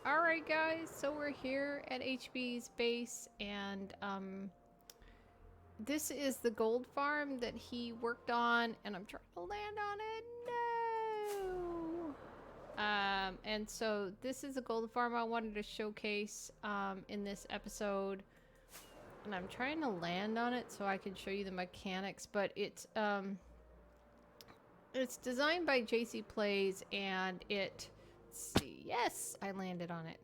Alright guys, so we're here at HB's base and this is the gold farm that he worked on and I'm trying to land on it. No! And so this is a gold farm I wanted to showcase in this episode. And I'm trying to land on it so I can show you the mechanics, but it's designed by JC Plays and let's see, yes, I landed on it.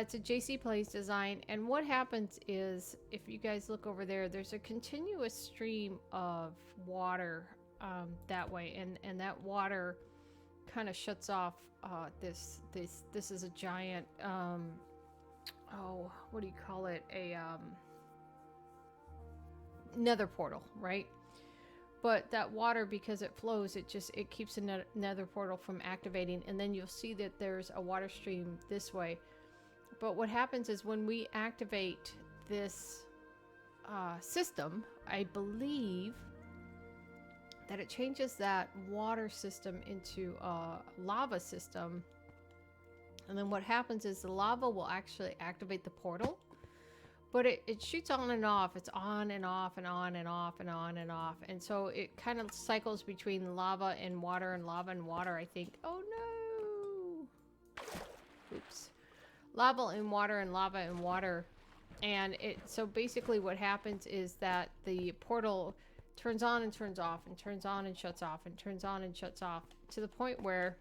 It's a JC Plays design, and what happens is, if you guys look over there, there's a continuous stream of water that way, and that water kind of shuts off this is a giant oh, what do you call it, a nether portal, right? But that water, because it flows, it keeps the nether portal from activating, and then you'll see that there's a water stream this way. But what happens is when we activate this system, I believe that it changes that water system into a lava system. And then what happens is the lava will actually activate the portal. But it shoots on and off. It's on and off and on and off and on and off. And so it kind of cycles between lava and water and lava and water, I think. Oh no! Oops. Lava and water and lava and water. And so basically what happens is that the portal turns on and turns off and turns on and shuts off and turns on and shuts off to the point where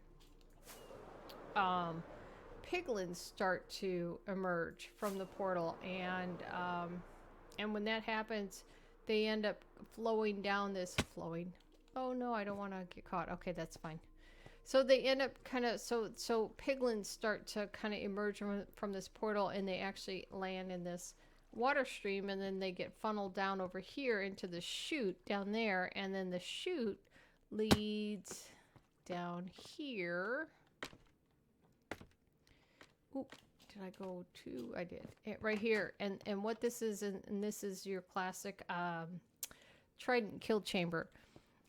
piglins start to emerge from the portal, and when that happens, they end up flowing down this oh no, I don't want to get caught. Okay, that's fine. So they end up kind of, so piglins start to kind of emerge from this portal, and they actually land in this water stream, and then they get funneled down over here into the chute down there, and then the chute leads down here. Oop, did I go to? I did. Right here. And what this is, and this is your classic trident kill chamber.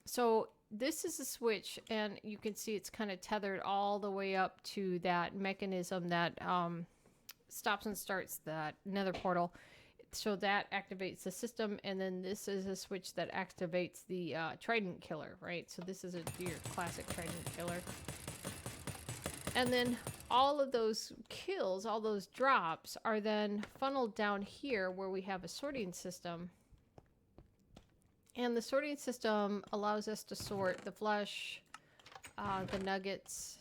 So this is a switch, and you can see it's kind of tethered all the way up to that mechanism that stops and starts that nether portal. So that activates the system, and then this is a switch that activates the trident killer, right? So this is your classic trident killer. And then all of those kills, all those drops, are then funneled down here where we have a sorting system. And the sorting system allows us to sort the flesh, the nuggets,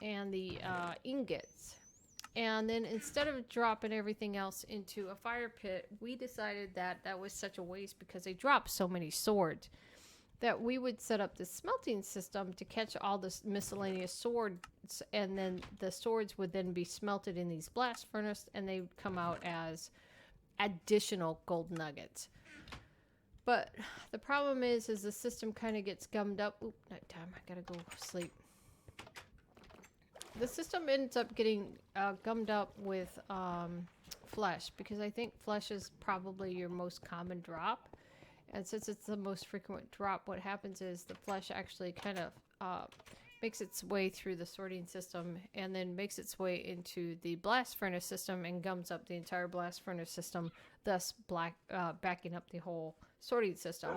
and the ingots. And then instead of dropping everything else into a fire pit, we decided that that was such a waste because they dropped so many swords, that we would set up this smelting system to catch all this miscellaneous swords, and then the swords would then be smelted in these blast furnace, and they would come out as additional gold nuggets. But the problem is the system kind of gets gummed up. Oop, nighttime, I gotta go sleep. The system ends up getting gummed up with flesh, because I think flesh is probably your most common drop. And since it's the most frequent drop, what happens is the flesh actually kind of makes its way through the sorting system, and then makes its way into the blast furnace system and gums up the entire blast furnace system, thus backing up the whole sorting system.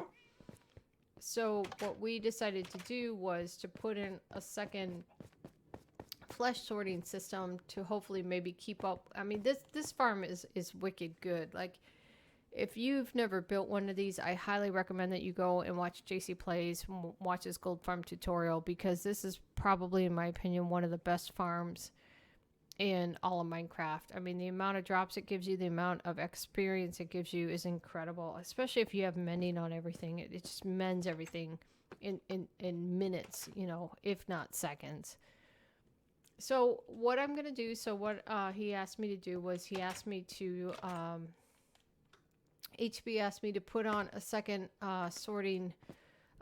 So what we decided to do was to put in a second flesh sorting system to hopefully maybe keep up. I mean, this farm is wicked good. Like, if you've never built one of these, I highly recommend that you go and watch JC Plays, watch his gold farm tutorial, because this is probably, in my opinion, one of the best farms in all of Minecraft. I mean, the amount of drops it gives you, the amount of experience it gives you is incredible, especially if you have mending on everything. It just mends everything in minutes, you know, if not seconds. So what I'm going to do, so what he asked me to do was he asked me to... HB asked me to put on a second sorting,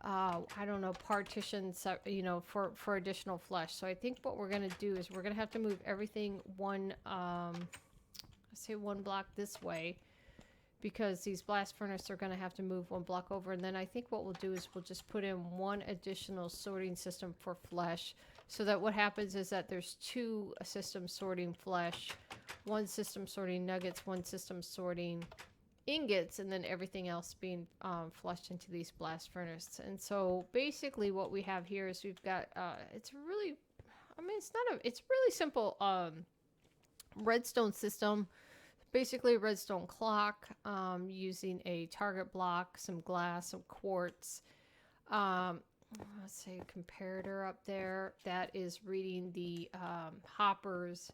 I don't know, partition, you know, for additional flesh. So I think what we're going to do is we're going to have to move everything one block this way, because these blast furnace are going to have to move one block over. And then I think what we'll do is we'll just put in one additional sorting system for flesh, so that what happens is that there's two systems sorting flesh, one system sorting nuggets, one system sorting ingots, and then everything else being flushed into these blast furnace. And so basically what we have here is we've got it's really, I mean, it's really simple redstone system. Basically a redstone clock, using a target block, some glass, some quartz. Let's say a comparator up there that is reading the hoppers.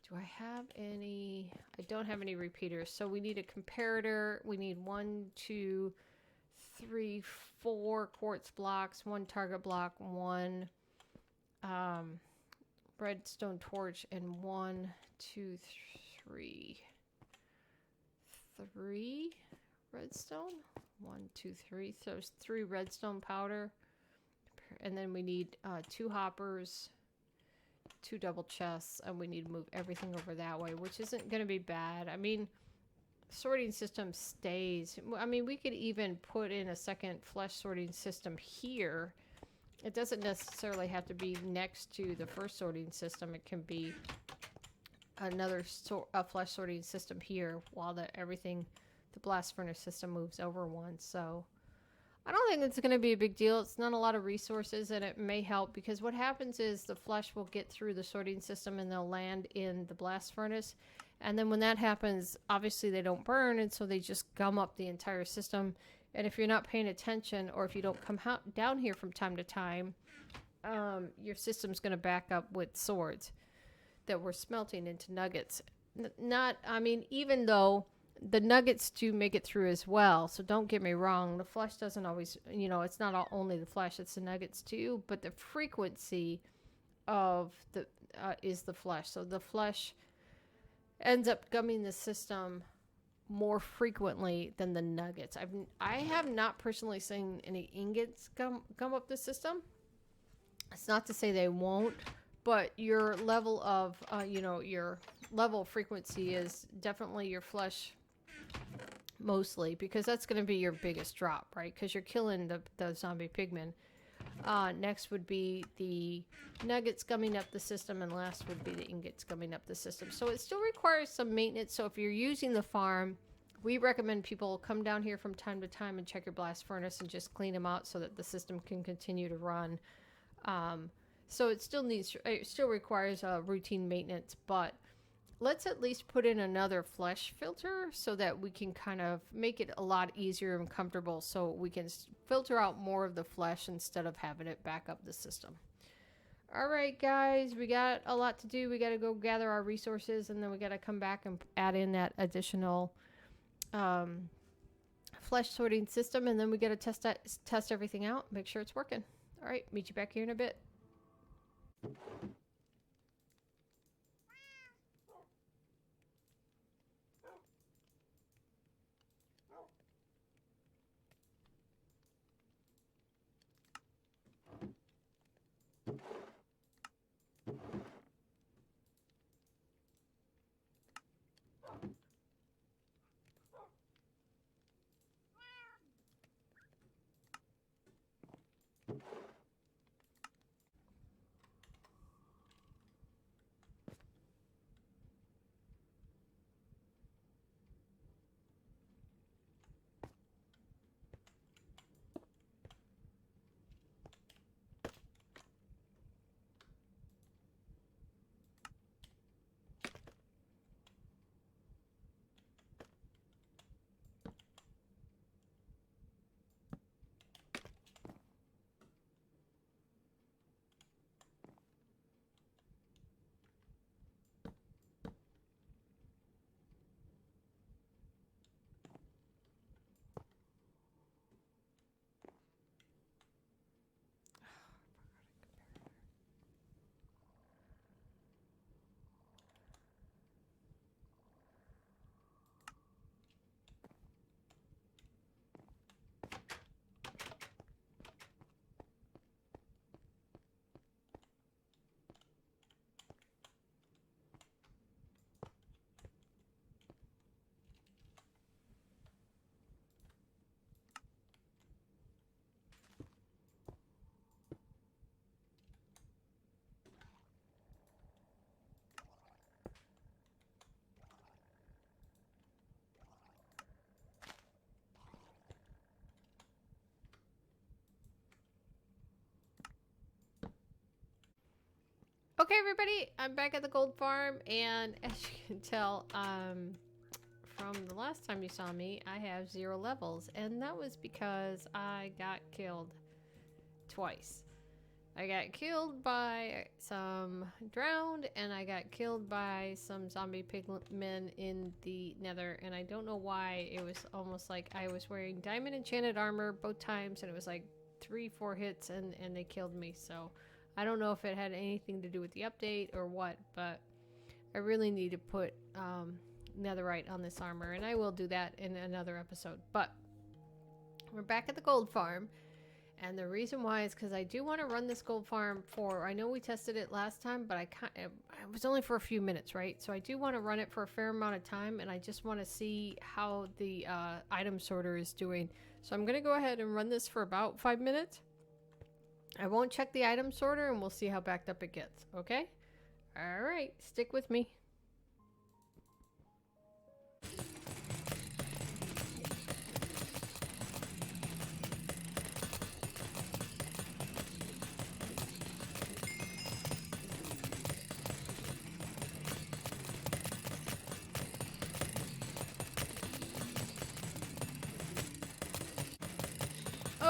Do I have any? I don't have any repeaters. So we need a comparator. We need 1, 2, 3, 4 quartz blocks, one target block, one redstone torch, and 1, 2, 3. 3 redstone. 1, 2, 3. So it's 3 redstone powder. And then we need 2 hoppers, 2 double chests, and we need to move everything over that way, which isn't going to be bad. I mean, sorting system stays. I mean, we could even put in a second flesh sorting system here. It doesn't necessarily have to be next to the first sorting system. It can be another flesh sorting system here while the blast furnace system moves over one. So I don't think it's going to be a big deal. It's not a lot of resources, and it may help because what happens is the flesh will get through the sorting system and they'll land in the blast furnace. And then when that happens, obviously they don't burn, and so they just gum up the entire system. And if you're not paying attention, or if you don't come down here from time to time, your system's going to back up with swords that we're smelting into nuggets. I mean, even though the nuggets do make it through as well, so don't get me wrong, the flesh doesn't always, it's not only the flesh, it's the nuggets too, but the frequency of the is the flesh. So the flesh ends up gumming the system more frequently than the nuggets. I have not personally seen any ingots gum up the system. It's not to say they won't, but your level of, your level of frequency is definitely your flesh mostly, because that's going to be your biggest drop, right? Because you're killing the zombie pigmen. Next would be the nuggets gumming up the system, and last would be the ingots gumming up the system. So it still requires some maintenance. So if you're using the farm, we recommend people come down here from time to time and check your blast furnace and just clean them out so that the system can continue to run. So it still requires routine maintenance, but let's at least put in another flesh filter so that we can kind of make it a lot easier and comfortable, so we can filter out more of the flesh instead of having it back up the system. All right, guys, we got a lot to do. We got to go gather our resources, and then we got to come back and add in that additional flesh sorting system, and then we got to test everything out, make sure it's working. All right, meet you back here in a bit. Okay, everybody, I'm back at the gold farm, and as you can tell, from the last time you saw me, I have 0 levels, and that was because I got killed twice. I got killed by some drowned, and I got killed by some zombie pigmen in the nether, and I don't know why. It was almost like I was wearing diamond enchanted armor both times, and it was like 3-4 hits, and they killed me, so I don't know if it had anything to do with the update or what, but I really need to put netherite on this armor, and I will do that in another episode. But we're back at the gold farm, and the reason why is because I do want to run this gold farm for, I know we tested it last time, but it was only for a few minutes, right? So I do want to run it for a fair amount of time, and I just want to see how the item sorter is doing. So I'm going to go ahead and run this for about 5 minutes. I won't check the item sorter, and we'll see how backed up it gets, okay? All right, stick with me.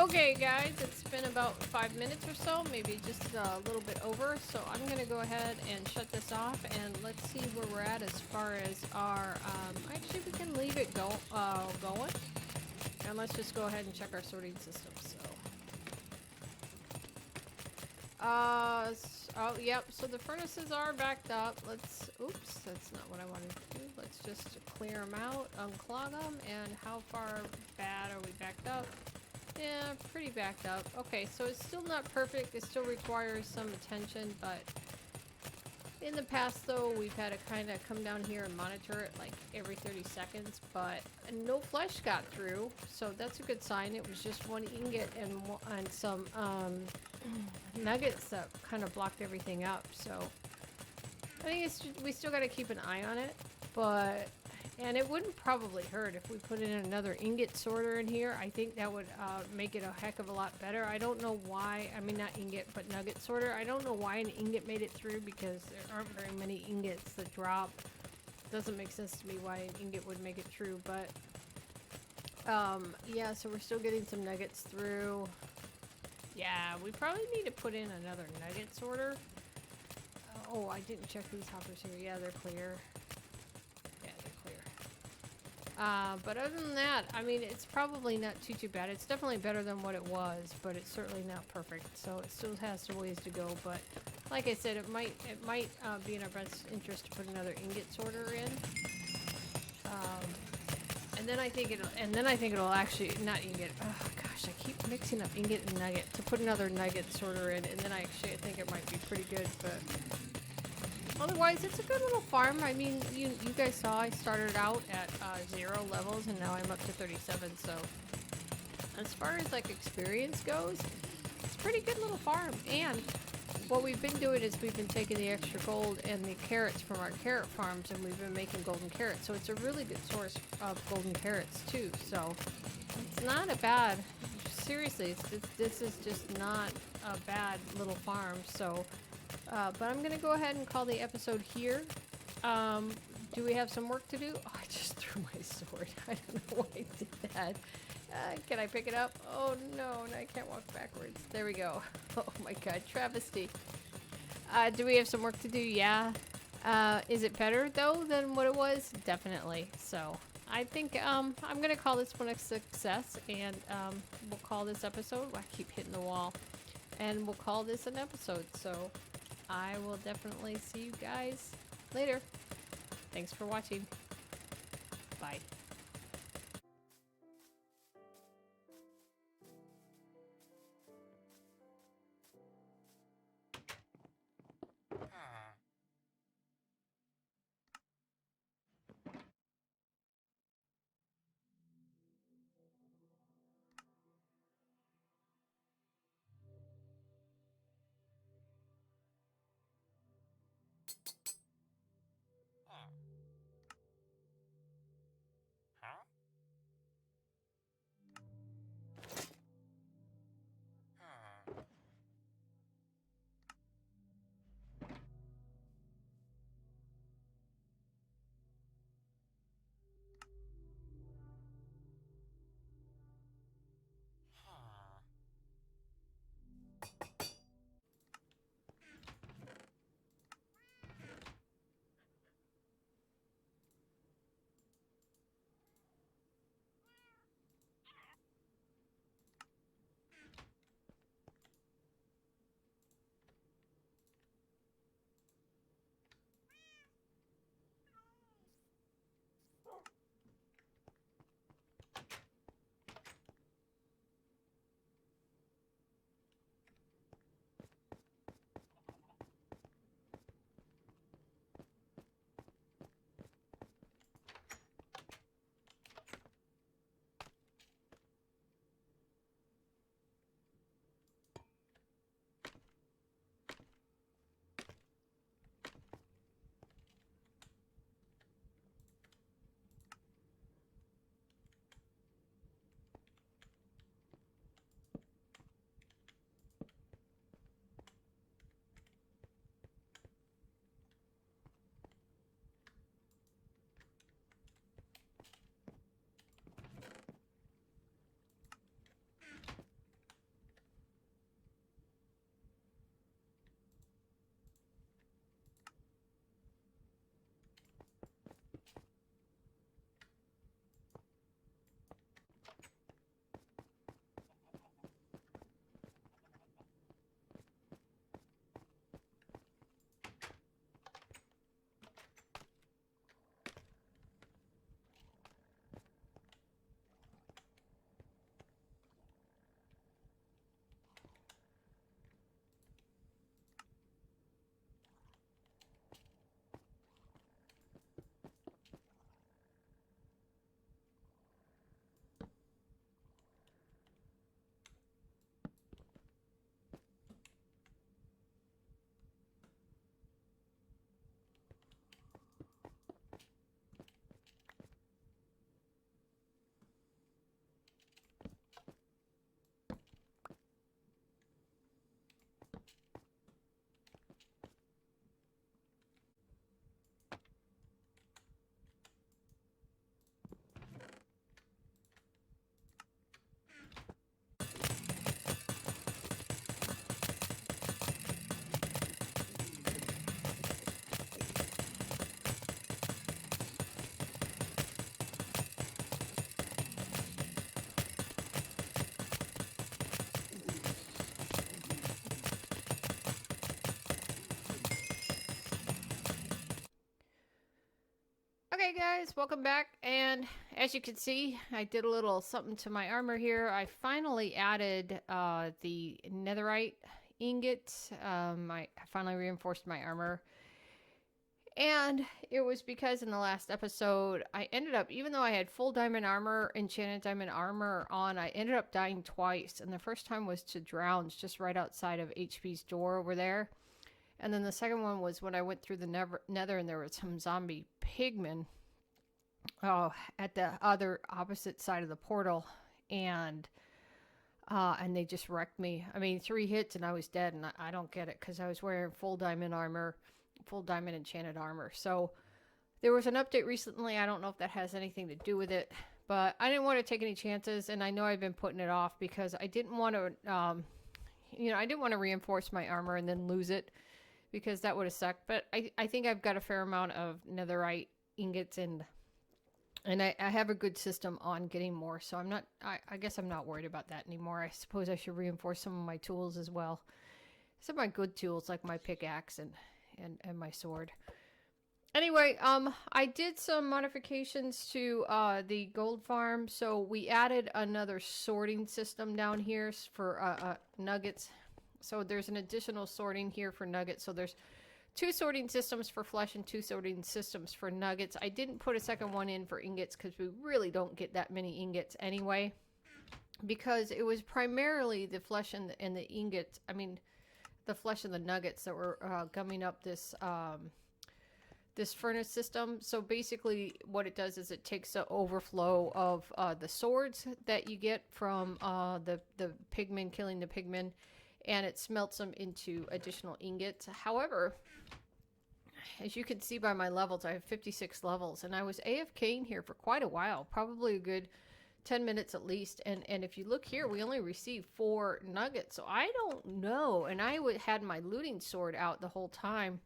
Okay guys, it's been about 5 minutes or so, maybe just a little bit over, so I'm going to go ahead and shut this off, and let's see where we're at as far as our, actually we can leave it going, and let's just go ahead and check our sorting system, so. Oh, yep, so the furnaces are backed up. Let's, oops, that's not what I wanted to do. Let's just clear them out, unclog them, and how far bad are we backed up? Yeah, pretty backed up. Okay, so it's still not perfect. It still requires some attention, but in the past, though, we've had to kind of come down here and monitor it like every 30 seconds, but no flesh got through, so that's a good sign. It was just one ingot and some nuggets that kind of blocked everything up, so I think we still got to keep an eye on it, but... And it wouldn't probably hurt if we put in another ingot sorter in here. I think that would make it a heck of a lot better. I don't know why, I mean not ingot, but nugget sorter. I don't know why an ingot made it through because there aren't very many ingots that drop. Doesn't make sense to me why an ingot would make it through, but yeah, so we're still getting some nuggets through. Yeah, we probably need to put in another nugget sorter. Oh, I didn't check these hoppers here. Yeah, they're clear. But other than that, I mean, it's probably not too bad. It's definitely better than what it was, but it's certainly not perfect. So it still has some ways to go. But like I said, it might be in our best interest to put another ingot sorter in. And then I think it'll actually not ingot. Oh gosh, I keep mixing up ingot and nugget. To put another nugget sorter in, and then I think it might be pretty good, but. Otherwise, it's a good little farm. I mean, you guys saw I started out at 0 levels, and now I'm up to 37, so as far as, like, experience goes, it's a pretty good little farm. And what we've been doing is we've been taking the extra gold and the carrots from our carrot farms, and we've been making golden carrots, so it's a really good source of golden carrots, too. So it's not a bad, seriously, this is just not a bad little farm, so... but I'm going to go ahead and call the episode here. Do we have some work to do? Oh, I just threw my sword. I don't know why I did that. Can I pick it up? Oh, no, I can't walk backwards. There we go. Oh, my God. Travesty. Do we have some work to do? Yeah. Is it better, though, than what it was? Definitely. So, I think I'm going to call this one a success, and we'll call this episode... I keep hitting the wall. And we'll call this an episode, so... I will definitely see you guys later. Thanks for watching. Bye. Okay guys, welcome back, and as you can see, I did a little something to my armor here. I finally added the netherite ingot. I finally reinforced my armor, and it was because in the last episode I ended up, even though I had full diamond armor, enchanted diamond armor on, I ended up dying twice. And the first time was to drowns just right outside of HP's door over there. And then the second one was when I went through the nether and there was some zombie pigmen at the other opposite side of the portal. And they just wrecked me. I mean, 3 hits and I was dead, and I don't get it because I was wearing full diamond armor, full diamond enchanted armor. So there was an update recently. I don't know if that has anything to do with it, but I didn't want to take any chances, and I know I've been putting it off because I didn't want to, I didn't want to reinforce my armor and then lose it, because that would have sucked. But I think I've got a fair amount of netherite ingots, and I have a good system on getting more. So I guess I'm not worried about that anymore. I suppose I should reinforce some of my tools as well. Some of my good tools like my pickaxe and my sword. Anyway, I did some modifications to the gold farm. So we added another sorting system down here for nuggets. So there's an additional sorting here for nuggets. So there's 2 sorting systems for flesh and 2 sorting systems for nuggets. I didn't put a second one in for ingots because we really don't get that many ingots anyway. Because it was primarily the flesh and the ingots. I mean, the flesh and the nuggets that were gumming up this this furnace system. So basically what it does is it takes the overflow of the swords that you get from the pigmen killing the pigmen, and it smelts them into additional ingots. However, as you can see by my levels, I have 56 levels, and I was AFKing here for quite a while, probably a good 10 minutes at least. And if you look here, we only received 4 nuggets, so I don't know. And I had my looting sword out the whole time,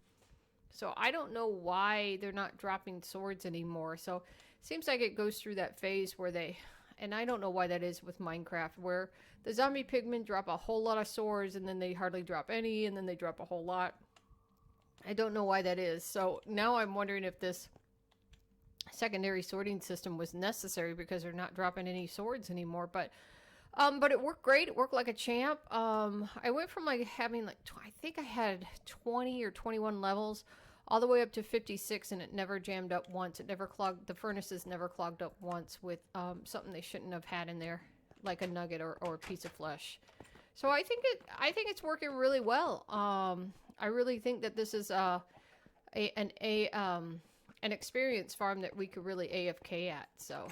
so I don't know why they're not dropping swords anymore. So it seems like it goes through that phase where they, and I don't know why that is with Minecraft, where the zombie pigmen drop a whole lot of swords, and then they hardly drop any, and then they drop a whole lot. I don't know why that is. So now I'm wondering if this secondary sorting system was necessary because they're not dropping any swords anymore. But it worked great. It worked like a champ. I went from like having like, I think I had 20 or 21 levels all the way up to 56, and it never jammed up once. It never clogged, the furnaces never clogged up once with something they shouldn't have had in there, like a nugget or a piece of flesh. So I think it's working really well. I really think that this is an experience farm that we could really AFK at. So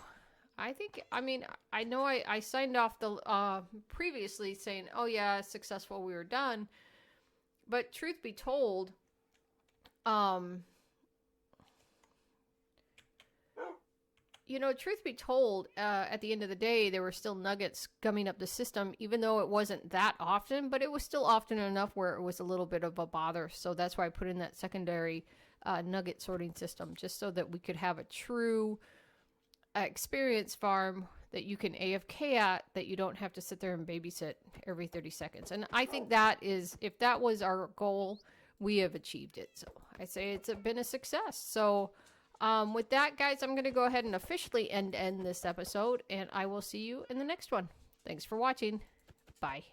I think, I mean, I know I signed off the previously saying, oh yeah, successful, we were done. But truth be told, truth be told, at the end of the day, there were still nuggets gumming up the system, even though it wasn't that often, but it was still often enough where it was a little bit of a bother. So that's why I put in that secondary nugget sorting system, just so that we could have a true experience farm that you can AFK at, that you don't have to sit there and babysit every 30 seconds. And I think that is, if that was our goal, we have achieved it. So I say it's been a success. So with that, guys, I'm going to go ahead and officially end this episode, and I will see you in the next one. Thanks for watching. Bye.